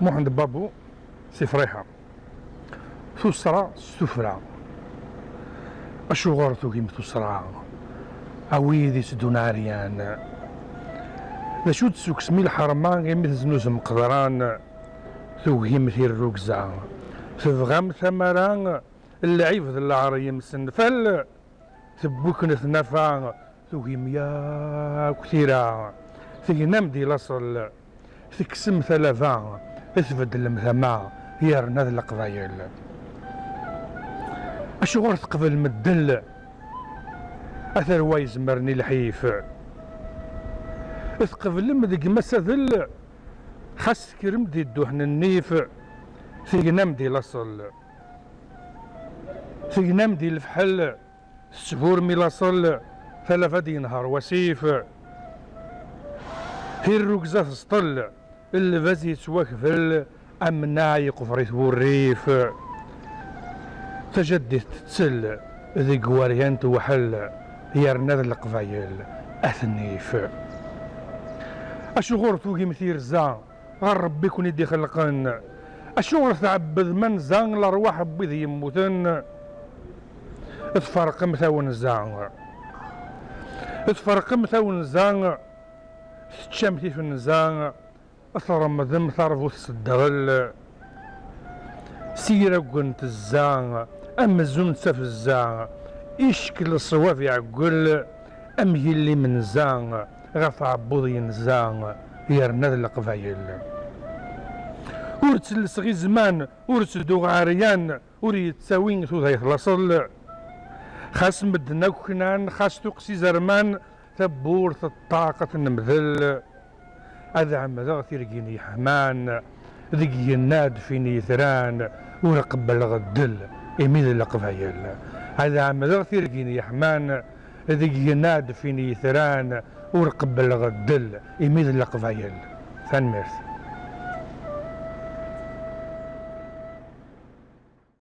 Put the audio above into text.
محمد بابو سي فريحة ثسرى السفرى أشغر ثقيم ثسرى أويدي سدون عريان ذا شو تسوك سمي الحرمان غير مثل زنوز مقدران ثقيم ثير الركزة تفغم ثمران اللعيب ذا العري مسنفل ثبوكن ثنفا ثقيم يا كثيرة ثقينام دي لصل ثكسم ثلاثة اثبت المثمى يرنا ذا القبايل أشغر تقبل مدل أثر وايز مرني الحيف اثقبل مدق مسذل خاص كرم دي الدهن النيف ثقنام دي لصل ثقنام دي الفحل السفور مي لصل ثلاثة دي نهار وسيف في الركزة تسطل اللي فازي توكفل أمنا يقفريت والريف تجدد تتسل ذي قواريان توحل يرنا ذا القبايل أثنيف أشغور توقي مثير زان غير ربي يكون يدي خلقن أشغور تعبد من زان الأرواح بيذ يموتن تفرق مثاون زان تفرق مثاون زان تشامتي في النزان أثر مذم ثرفو الصدغل سيرة قنت الزان أم الزون سف الزان إشكل الصواف يعقل أم يلي من زان غف عبوضي نزان يرنا ذا القبايل ورت الصغي زمان ورت دوغ عريان وريت تساوين ثوذا يخلصل خاص مدنا كنان خاص تقسي زرمان ثبور الطاقة النمذل هذا عم ذا ثيرقيني حمان ذي الناد فيني ثران ورقبل غدل يميل القبايل هذا عم ذا ثيرقيني حمان ذي الناد فيني ثران ورقبل غدل يميل القبايل ثان ميرث